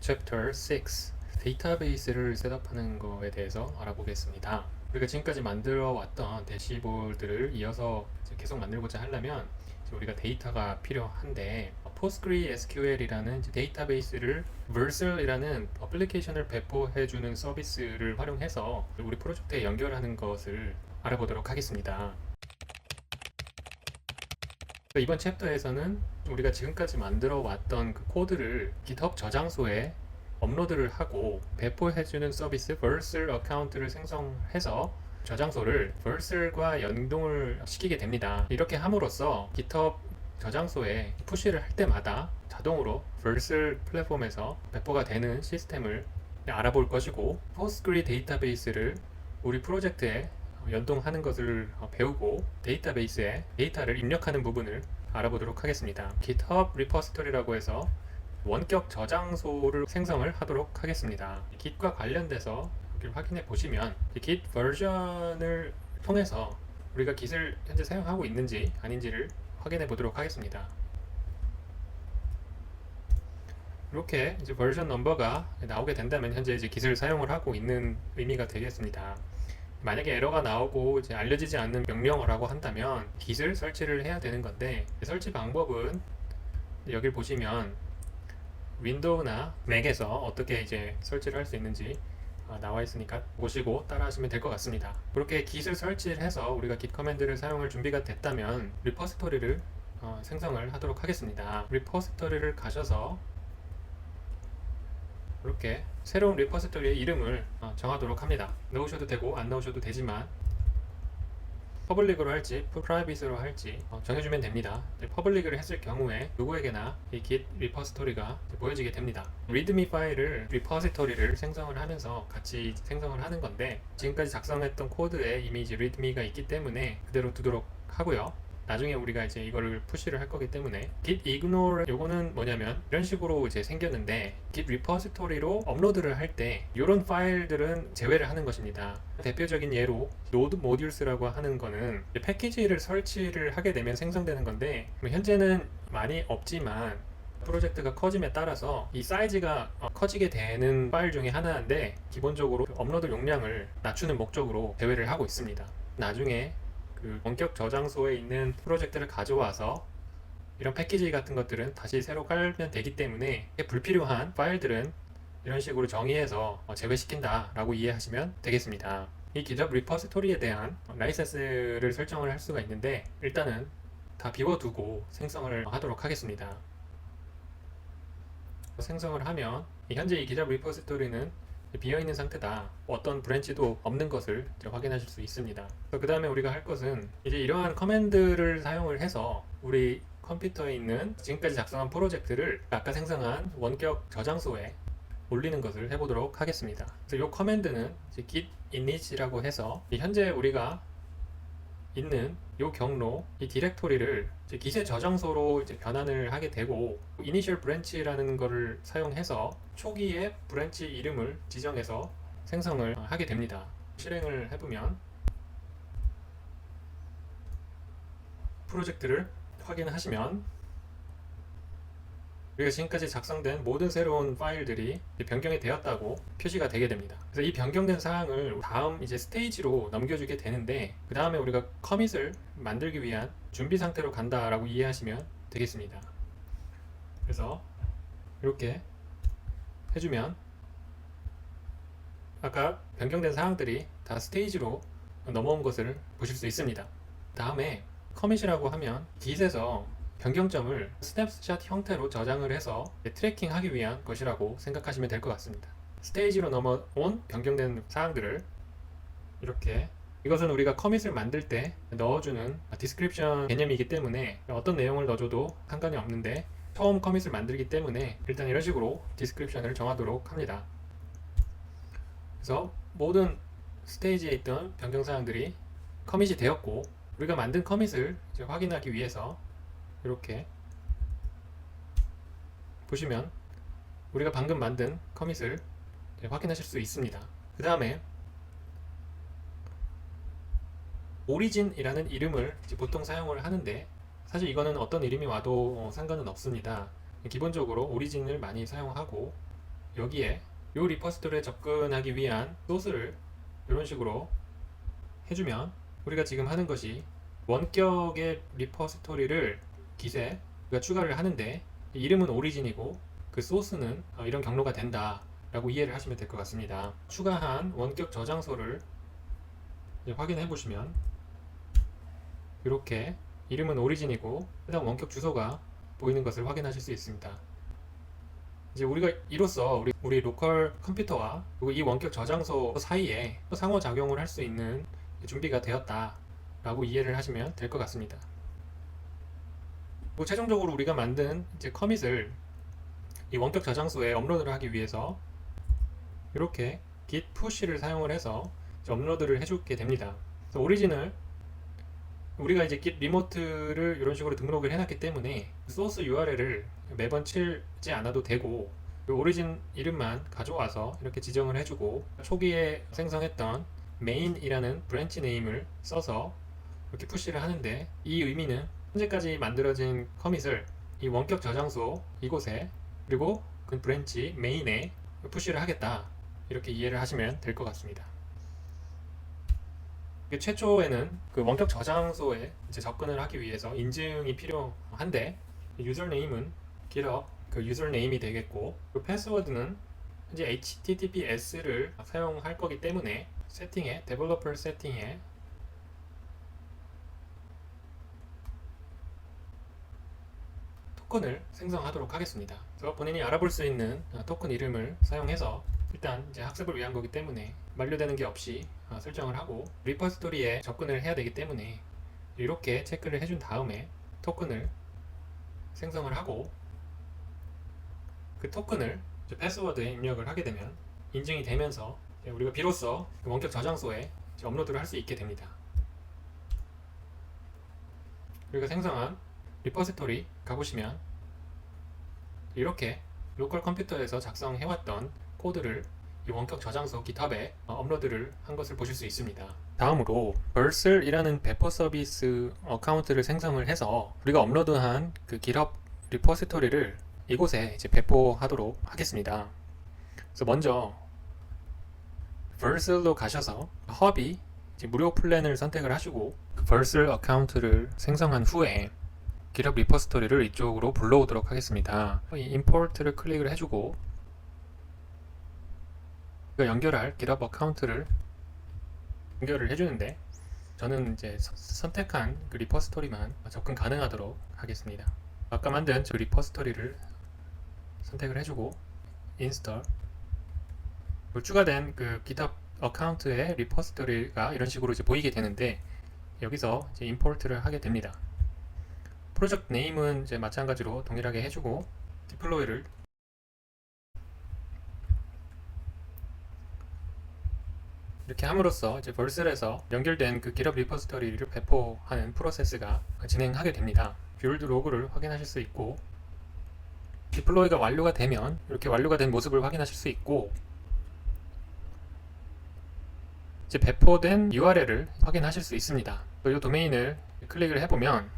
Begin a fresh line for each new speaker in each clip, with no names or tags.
Chapter 6 데이터베이스를 셋업하는 거에 대해서 알아보겠습니다. 우리가 지금까지 만들어 왔던 대시보드를 이어서 계속 만들고자 하려면 우리가 데이터가 필요한데 PostgreSQL이라는 데이터베이스를 Vercel이라는 어플리케이션을 배포해주는 서비스를 활용해서 우리 프로젝트에 연결하는 것을 알아보도록 하겠습니다. 이번 챕터에서는 우리가 지금까지 만들어 왔던 그 코드를 GitHub 저장소에 업로드를 하고 배포해주는 서비스 Vercel 어카운트를 생성해서 저장소를 Vercel과 연동을 시키게 됩니다. 이렇게 함으로써 GitHub 저장소에 푸시를 할 때마다 자동으로 Vercel 플랫폼에서 배포가 되는 시스템을 알아볼 것이고, Postgre 데이터베이스를 우리 프로젝트에 연동하는 것을 배우고 데이터베이스에 데이터를 입력하는 부분을 알아보도록 하겠습니다. GitHub 리포지토리라고 해서 원격 저장소를 생성을 하도록 하겠습니다. Git과 관련돼서 여기를 확인해 보시면 Git 버전을 통해서 우리가 Git을 현재 사용하고 있는지 아닌지를 확인해 보도록 하겠습니다. 이렇게 이제 버전 넘버가 나오게 된다면 현재 이제 Git을 사용을 하고 있는 의미가 되겠습니다. 만약에 에러가 나오고 이제 알려지지 않는 명령어라고 한다면 Git을 설치를 해야 되는 건데, 설치 방법은 여기 보시면 윈도우나 맥에서 어떻게 이제 설치를 할 수 있는지 나와 있으니까 보시고 따라 하시면 될 것 같습니다. 그렇게 Git을 설치를 해서 우리가 Git 커맨드를 사용할 준비가 됐다면 리포지토리를 생성을 하도록 하겠습니다. 리포지토리를 가셔서 이렇게 새로운 리포지토리의 이름을 정하도록 합니다. 넣으셔도 되고 안 넣으셔도 되지만 퍼블릭으로 할지 프라이빗으로 할지 정해주면 됩니다. 퍼블릭을 했을 경우에 누구에게나 이 Git 리포지토리가 보여지게 됩니다. readme 파일을 리포지토리를 생성을 하면서 같이 생성을 하는 건데, 지금까지 작성했던 코드에 이미 이제 readme가 있기 때문에 그대로 두도록 하고요. 나중에 우리가 이제 이거를 푸시를 할 거기 때문에 git ignore, 요거는 뭐냐면 이런 식으로 이제 생겼는데 git 리포지토리로 업로드를 할 때 이런 파일들은 제외를 하는 것입니다. 대표적인 예로 node modules라고 하는 거는 패키지를 설치를 하게 되면 생성되는 건데, 현재는 많이 없지만 프로젝트가 커짐에 따라서 이 사이즈가 커지게 되는 파일 중에 하나인데, 기본적으로 업로드 용량을 낮추는 목적으로 제외를 하고 있습니다. 나중에 그 원격 저장소에 있는 프로젝트를 가져와서 이런 패키지 같은 것들은 다시 새로 깔면 되기 때문에 불필요한 파일들은 이런 식으로 정의해서 제외시킨다 라고 이해하시면 되겠습니다. 이 GitHub 리포지토리에 대한 라이센스를 설정을 할 수가 있는데, 일단은 다 비워두고 생성을 하도록 하겠습니다. 생성을 하면 현재 이 GitHub 리포지토리는 비어있는 상태다, 어떤 브랜치도 없는 것을 확인하실 수 있습니다. 그 다음에 우리가 할 것은 이제 이러한 커맨드를 사용을 해서 우리 컴퓨터에 있는 지금까지 작성한 프로젝트를 아까 생성한 원격 저장소에 올리는 것을 해보도록 하겠습니다. 그래서 이 커맨드는 git init이라고 해서 현재 우리가 있는 이 경로, 이 디렉토리를 Git의 저장소로 이제 변환을 하게 되고, initial branch라는 것을 사용해서 초기의 브랜치 이름을 지정해서 생성을 하게 됩니다. 실행을 해보면 프로젝트를 확인하시면 우리가 지금까지 작성된 모든 새로운 파일들이 변경이 되었다고 표시가 되게 됩니다. 그래서 이 변경된 사항을 다음 이제 스테이지로 넘겨주게 되는데, 그 다음에 우리가 커밋을 만들기 위한 준비 상태로 간다라고 이해하시면 되겠습니다. 그래서 이렇게 해주면 아까 변경된 사항들이 다 스테이지로 넘어온 것을 보실 수 있습니다. 다음에 커밋이라고 하면 Git에서 변경점을 스냅샷 형태로 저장을 해서 트래킹 하기 위한 것이라고 생각하시면 될 것 같습니다. 스테이지로 넘어온 변경된 사항들을 이렇게, 이것은 우리가 커밋을 만들 때 넣어주는 디스크립션 개념이기 때문에 어떤 내용을 넣어줘도 상관이 없는데, 처음 커밋을 만들기 때문에 일단 이런 식으로 디스크립션을 정하도록 합니다. 그래서 모든 스테이지에 있던 변경사항들이 커밋이 되었고, 우리가 만든 커밋을 확인하기 위해서 이렇게 보시면 우리가 방금 만든 커밋을 확인하실 수 있습니다. 그 다음에 오리진이라는 이름을 보통 사용을 하는데, 사실 이거는 어떤 이름이 와도 상관은 없습니다. 기본적으로 오리진을 많이 사용하고, 여기에 이 리포지토리에 접근하기 위한 소스를 이런 식으로 해주면 우리가 지금 하는 것이 원격의 리포지토리를 깃에 우리가 추가를 하는데 이름은 오리진이고 그 소스는 이런 경로가 된다 라고 이해를 하시면 될 것 같습니다. 추가한 원격 저장소를 확인해 보시면 이렇게 이름은 오리진이고 해당 원격 주소가 보이는 것을 확인하실 수 있습니다. 이제 우리가 이로써 우리 로컬 컴퓨터와 그리고 이 원격 저장소 사이에 상호작용을 할 수 있는 준비가 되었다 라고 이해를 하시면 될 것 같습니다. 그리고 최종적으로 우리가 만든 이제 커밋을 이 원격 저장소에 업로드를 하기 위해서 이렇게 git push를 사용을 해서 업로드를 해주게 됩니다. 그래서 오리진을 우리가 이제 git 리모트를 이런 식으로 등록을 해놨기 때문에 소스 URL을 매번 치지 않아도 되고 오리진 이름만 가져와서 이렇게 지정을 해주고 초기에 생성했던 main이라는 브랜치 네임을 써서 이렇게 푸시를 하는데 이 의미는 현재까지 만들어진 커밋을 이 원격 저장소 이곳에 그리고 그 브랜치 main에 푸시를 하겠다 이렇게 이해를 하시면 될 것 같습니다. 최초에는 그 원격 저장소에 이제 접근을 하기 위해서 인증이 필요한데 유저네임은 GitHub 그 유저네임이 되겠고 그 패스워드는 현재 HTTPS를 사용할 거기 때문에 세팅에 데벨로퍼 세팅에 토큰을 생성하도록 하겠습니다. 그래서 본인이 알아볼 수 있는 토큰 이름을 사용해서 일단 이제 학습을 위한 거기 때문에 만료되는 게 없이 설정을 하고 리포지토리에 접근을 해야 되기 때문에 이렇게 체크를 해준 다음에 토큰을 생성을 하고 그 토큰을 패스워드에 입력을 하게 되면 인증이 되면서 우리가 비로소 원격 저장소에 업로드를 할 수 있게 됩니다. 우리가 생성한 리포지토리 가보시면 이렇게 로컬 컴퓨터에서 작성해왔던 코드를 이 원격 저장소 GitHub에 업로드를 한 것을 보실 수 있습니다. 다음으로 Vercel이라는 배포 서비스 어카운트를 생성을 해서 우리가 업로드한 그 GitHub 리포지토리를 이곳에 이제 배포하도록 하겠습니다. 그래서 먼저 Vercel로 가셔서 허비 무료 플랜을 선택을 하시고 그 Vercel 어카운트를 생성한 후에 GitHub 리포지토리를 이쪽으로 불러오도록 하겠습니다. 이 임포트를 클릭을 해주고 연결할 GitHub 어카운트를 연결을 해주는데 저는 이제 선택한 그 리포지토리만 접근 가능하도록 하겠습니다. 아까 만든 저 리포지토리를 선택을 해주고 인스톨 추가된 그 GitHub 어카운트의 리포지토리가 이런 식으로 이제 보이게 되는데 여기서 이제 임포트를 하게 됩니다. 프로젝트 네임은 이제 마찬가지로 동일하게 해주고 디플로이를 이렇게 함으로써 이제 Vercel에서 연결된 그 GitHub 리포지토리를 배포하는 프로세스가 진행하게 됩니다. 빌드 로그를 확인하실 수 있고 디플로이가 완료가 되면 이렇게 완료가 된 모습을 확인하실 수 있고 이제 배포된 URL을 확인하실 수 있습니다. 이 도메인을 클릭을 해보면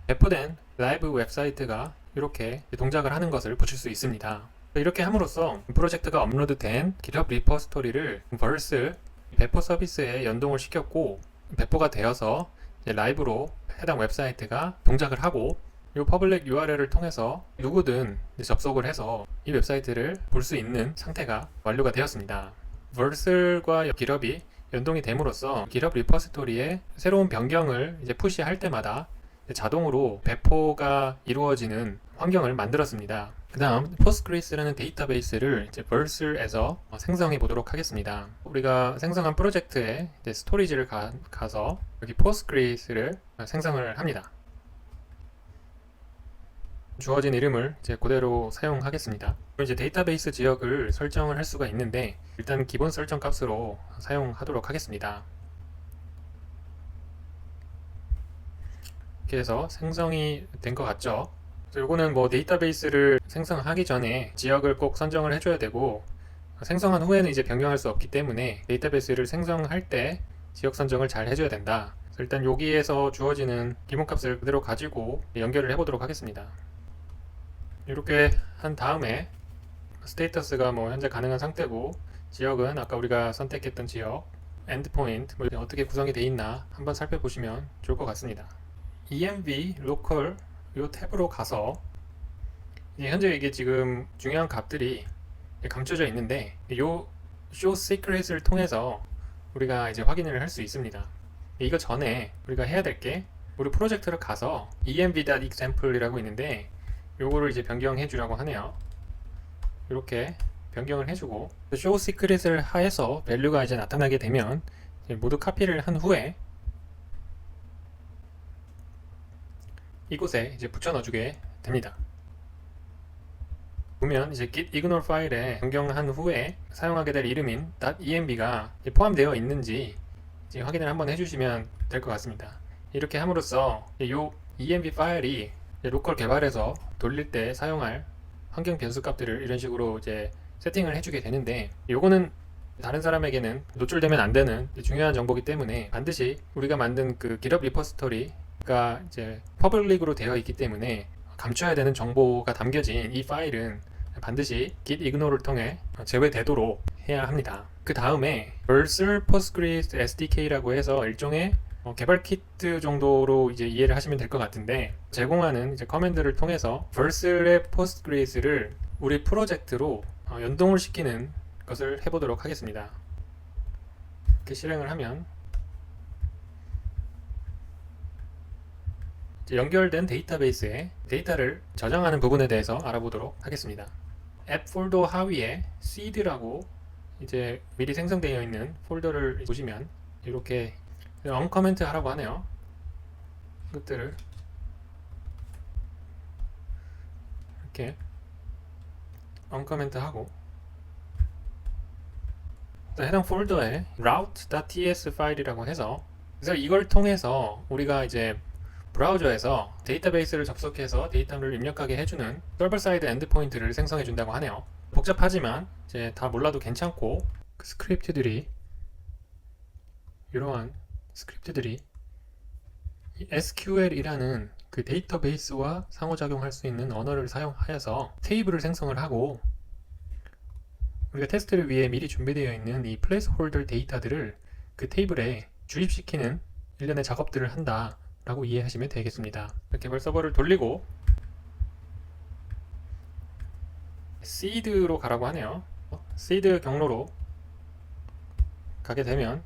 배포된 라이브 웹사이트가 이렇게 동작을 하는 것을 보실 수 있습니다. 이렇게 함으로써 프로젝트가 업로드된 GitHub 리포지토리를 Vercel 배포 서비스에 연동을 시켰고 배포가 되어서 이제 라이브로 해당 웹사이트가 동작을 하고 이 퍼블릭 URL을 통해서 누구든 접속을 해서 이 웹사이트를 볼 수 있는 상태가 완료가 되었습니다. Vercel과 GitHub이 연동이 됨으로써 GitHub 리포지토리에 새로운 변경을 이제 푸시할 때마다 자동으로 배포가 이루어지는 환경을 만들었습니다. 그 다음 Postgres라는 데이터베이스를 이제 Vercel에서 생성해 보도록 하겠습니다. 우리가 생성한 프로젝트에 이제 스토리지를 가서 여기 Postgres를 생성을 합니다. 주어진 이름을 이제 그대로 사용하겠습니다. 이제 데이터베이스 지역을 설정을 할 수가 있는데 일단 기본 설정 값으로 사용하도록 하겠습니다. 이렇게 해서 생성이 된 것 같죠? 요거는 뭐 데이터베이스를 생성하기 전에 지역을 꼭 선정을 해줘야 되고 생성한 후에는 이제 변경할 수 없기 때문에 데이터베이스를 생성할 때 지역 선정을 잘 해줘야 된다. 일단 여기에서 주어지는 기본값을 그대로 가지고 연결을 해보도록 하겠습니다. 이렇게 한 다음에 스테이터스가 뭐 현재 가능한 상태고, 지역은 아까 우리가 선택했던 지역, 엔드포인트 뭐 어떻게 구성이 되어 있나 한번 살펴보시면 좋을 것 같습니다. env local 이 탭으로 가서 이제 현재 이게 지금 중요한 값들이 감춰져 있는데, 요 show secret을 통해서 우리가 이제 확인을 할 수 있습니다. 이거 전에 우리가 해야 될 게, 우리 프로젝트를 가서 env.example이라고 있는데 요거를 이제 변경해 주라고 하네요. 이렇게 변경을 해주고 show secret을 하여서 밸류가 이제 나타나게 되면 모두 카피를 한 후에 이곳에 이제 붙여 넣어주게 됩니다. 보면 이제 git ignore 파일에 변경한 후에 사용하게 될 이름인 .env가 포함되어 있는지 이제 확인을 한번 해주시면 될 것 같습니다. 이렇게 함으로써 이 env 파일이 로컬 개발에서 돌릴 때 사용할 환경 변수 값들을 이런 식으로 이제 세팅을 해주게 되는데, 요거는 다른 사람에게는 노출되면 안 되는 중요한 정보이기 때문에 반드시 우리가 만든 그 GitHub 리포지터리가 이제 퍼블릭으로 되어 있기 때문에 감춰야 되는 정보가 담겨진 이 파일은 반드시 git ignore를 통해 제외되도록 해야 합니다. 그 다음에 Vercel Postgres SDK라고 해서 일종의 개발 키트 정도로 이제 이해를 하시면 될 것 같은데, 제공하는 이제 커맨드를 통해서 Vercel의 Postgres를 우리 프로젝트로 연동을 시키는 것을 해보도록 하겠습니다. 이렇게 실행을 하면 이제 연결된 데이터베이스에 데이터를 저장하는 부분에 대해서 알아보도록 하겠습니다. 앱 폴더 하위에 seed라고 이제 미리 생성되어 있는 폴더를 보시면 이렇게 언커멘트 하라고 하네요. 것들을 이렇게 언커멘트 하고, 해당 폴더에 route.ts 파일이라고 해서, 그래서 이걸 통해서 우리가 이제 브라우저에서 데이터베이스를 접속해서 데이터를 입력하게 해주는 서버 사이드 엔드포인트를 생성해 준다고 하네요. 복잡하지만 이제 다 몰라도 괜찮고, 그 스크립트들이 이러한 스크립트들이 SQL이라는 그 데이터베이스와 상호작용할 수 있는 언어를 사용하여서 테이블을 생성을 하고, 우리가 테스트를 위해 미리 준비되어 있는 이 플레이스홀더 데이터들을 그 테이블에 주입시키는 일련의 작업들을 한다 라고 이해하시면 되겠습니다. 개발 서버를 돌리고 seed로 가라고 하네요. seed 경로로 가게 되면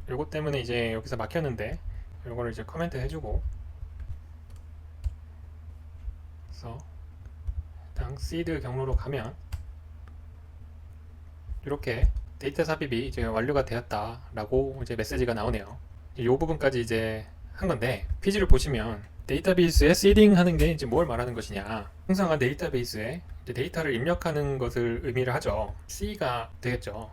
요것 때문에 이제 여기서 막혔는데, 요거를 이제 커멘트 해주고, 그래서 일단 seed 경로로 가면 이렇게 데이터 삽입이 이제 완료가 되었다 라고 이제 메시지가 나오네요. 이 부분까지 이제 한 건데, 페이지를 보시면 데이터베이스에 seeding 하는 게 이제 뭘 말하는 것이냐, 생성한 데이터베이스에 이제 데이터를 입력하는 것을 의미를 하죠. C가 되겠죠.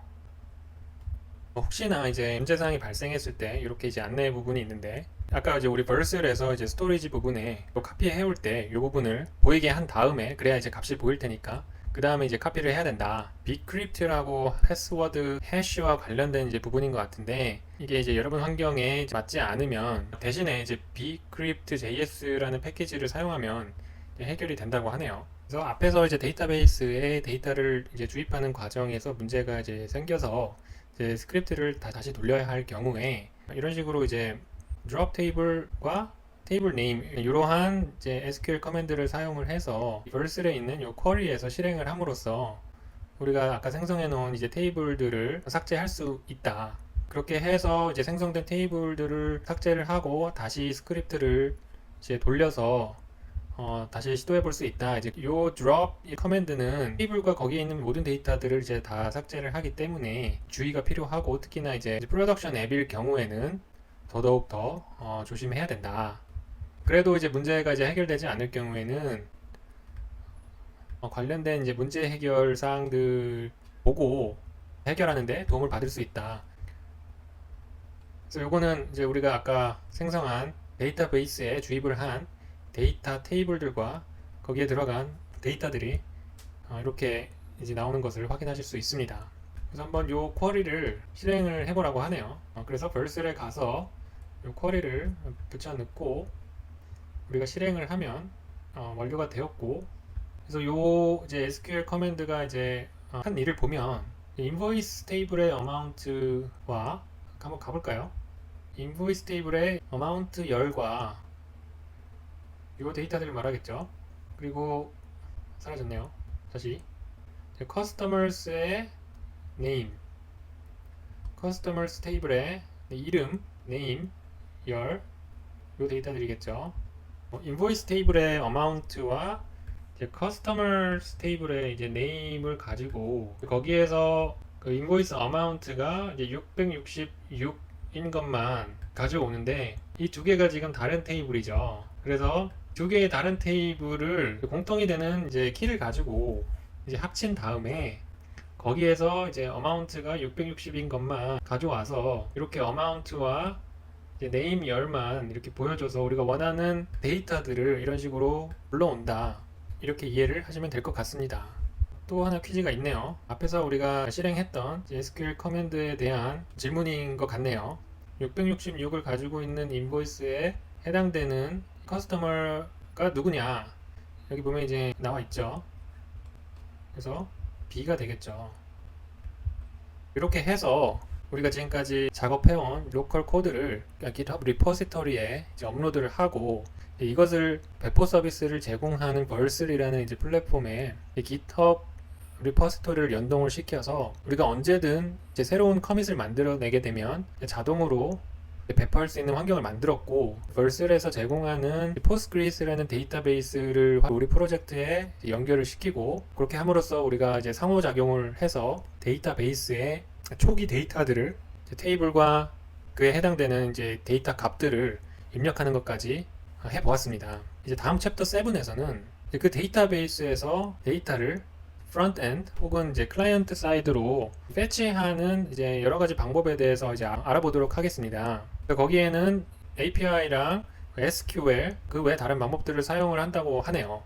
혹시나 이제 문제사항이 발생했을 때 이렇게 이제 안내 부분이 있는데, 아까 이제 우리 Vercel에서 이제 스토리지 부분에 또 카피해 올 때 이 부분을 보이게 한 다음에, 그래야 이제 값이 보일 테니까 그 다음에 이제 카피를 해야 된다. bcrypt라고 패스워드 해시와 관련된 이제 부분인 것 같은데, 이게 이제 여러분 환경에 맞지 않으면 대신에 이제 bcrypt.js라는 패키지를 사용하면 해결이 된다고 하네요. 그래서 앞에서 이제 데이터베이스에 데이터를 이제 주입하는 과정에서 문제가 이제 생겨서 이제 스크립트를 다시 돌려야 할 경우에 이런 식으로 이제 drop table과 테이블 네임, 이러한 이제 SQL 커맨드를 사용을 해서 Vercel에 있는 이 쿼리에서 실행을 함으로써 우리가 아까 생성해 놓은 이제 테이블들을 삭제할 수 있다. 그렇게 해서 이제 생성된 테이블들을 삭제를 하고 다시 스크립트를 이제 돌려서 다시 시도해 볼 수 있다. 이제 요 drop 커맨드는 테이블과 거기에 있는 모든 데이터들을 이제 다 삭제를 하기 때문에 주의가 필요하고, 특히나 이제 프로덕션 앱일 경우에는 더더욱 더 조심해야 된다. 그래도 이제 문제가 이제 해결되지 않을 경우에는 관련된 이제 문제 해결 사항들 보고 해결하는데 도움을 받을 수 있다. 그래서 요거는 이제 우리가 아까 생성한 데이터베이스에 주입을 한 데이터 테이블들과 거기에 들어간 데이터들이 이렇게 이제 나오는 것을 확인하실 수 있습니다. 그래서 한번 요 쿼리를 실행을 해보라고 하네요. 그래서 Vercel에 가서 요 쿼리를 붙여 넣고 우리가 실행을 하면 완료가 되었고, 그래서 요 이제 SQL 커맨드가 이제 한 일을 보면 인보이스 테이블의 어마운트와 한번 가볼까요? 인보이스 테이블의 어마운트 열과 요 데이터들을 말하겠죠. 그리고 사라졌네요. 다시 커스터머스의 네임, 커스터머스 테이블의 이름, 네임, 열, 요 데이터들이겠죠. 인보이스 테이블의 어마운트와 커스터머스 테이블의 이제 네임을 가지고 거기에서 그 인보이스 어마운트가 이제 666인 것만 가져오는데 이 두 개가 지금 다른 테이블이죠. 그래서 두 개의 다른 테이블을 공통이 되는 이제 키를 가지고 이제 합친 다음에 거기에서 이제 어마운트가 660인 것만 가져와서 이렇게 어마운트와 이제 네임 열만 이렇게 보여줘서 우리가 원하는 데이터들을 이런 식으로 불러온다. 이렇게 이해를 하시면 될 것 같습니다. 또 하나 퀴즈가 있네요. 앞에서 우리가 실행했던 SQL 커맨드에 대한 질문인 것 같네요. 666을 가지고 있는 인보이스에 해당되는 커스터머가 누구냐? 여기 보면 이제 나와 있죠. 그래서 B가 되겠죠. 이렇게 해서 우리가 지금까지 작업해온 로컬 코드를 GitHub 리포지터리에 이제 업로드를 하고 이것을 배포 서비스를 제공하는 벌슬이라는 이제 플랫폼에 GitHub 리포지터리를 연동을 시켜서 우리가 언제든 이제 새로운 커밋을 만들어내게 되면 자동으로 배포할 수 있는 환경을 만들었고 벌슬에서 제공하는 포스트그리스라는 데이터베이스를 우리 프로젝트에 연결을 시키고 그렇게 함으로써 우리가 이제 상호작용을 해서 데이터베이스에 초기 데이터들을 테이블과 그에 해당되는 이제 데이터 값들을 입력하는 것까지 해보았습니다. 이제 다음 챕터 7에서는 그 데이터베이스에서 데이터를 프론트엔드 혹은 이제 클라이언트 사이드로 패치하는 이제 여러 가지 방법에 대해서 이제 알아보도록 하겠습니다. 거기에는 API랑 SQL 그 외 다른 방법들을 사용을 한다고 하네요.